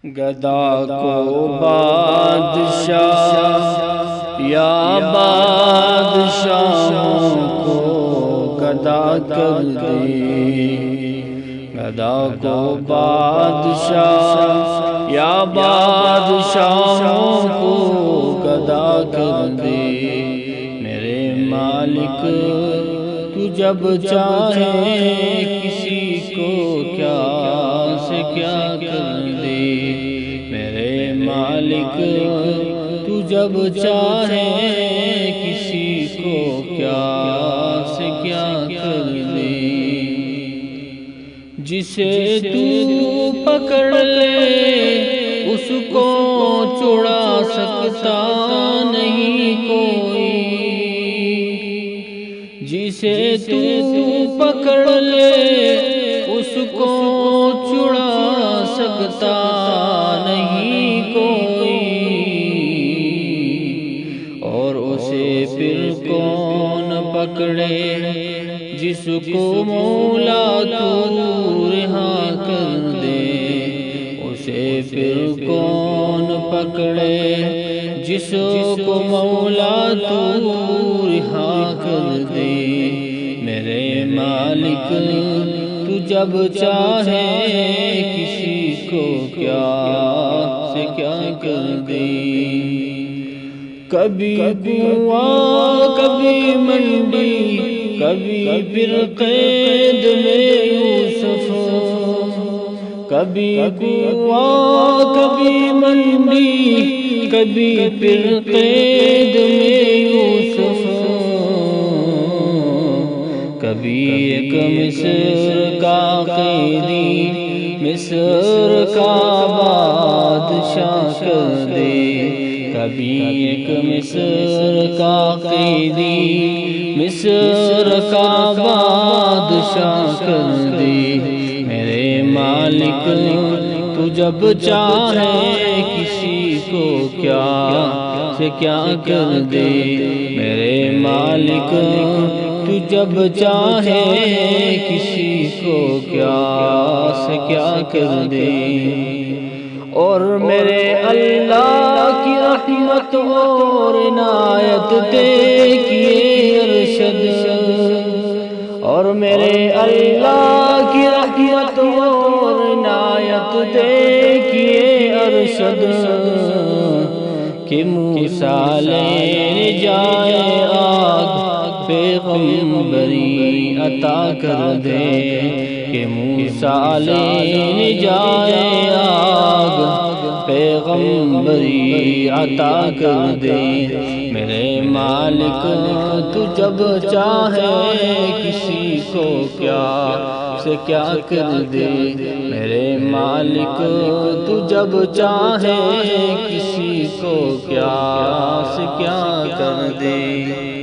گدا کو بادشاہ یا بادشاہوں کو گدا کر دے، گدا کو بادشاہ یا بادشاہوں کو گدا کر دے۔ میرے مالک تو جب چاہے کسی کو کیا سے کیا کر دے، میرے مالک تو جب چاہے کسی کو کیا سے کیا کر دے۔ جسے تو پکڑ لے اس کو چھڑا سکتا نہیں کوئی، جسے تو پکڑ لے اس کو چھڑا سکتا نہیں کوئی، اور اسے پھر کون پکڑے جس کو مولا تو رہا کر دے، اسے پھر کون پکڑے جس کو مولا تو رہا کر دے۔ میرے مالک تو جب چاہے کسی کو کیا سے کیا کر دے۔ کبھی کنواں کبھی منڈی کبھی پھر قید میں یوسف، کبھی کنواں کبھی منڈی کبھی پھر قید میں یوسف، کبھی ایک مصر کا قیدی مصر کا بادشاہ کر دے، کبھی ایک مصر کا قیدی مصر کا بادشاہ کر دے۔ میرے مالک تو جب چاہے کسی کو کیا سے کیا کر دے، میرے مالک تو جب چاہے کسی کو کیا سے کیا کر دے۔ اور میرے اللہ کی رحمت اور عنایت دیکھیے ارشد، اور میرے اللہ کی رحمت اور عنایت دیکھیے ارشد، کہ موسیٰ لینے جائے آگ پیغمبری عطا کر دے، کہ موسیٰ لینے جائے آگ پیغمبری عطا کر دے۔ میرے مالک تو جب چاہے کسی کو کیا سے کیا کر دے، میرے مالک تو جب چاہے کسی کو کیا سے کیا کر دے۔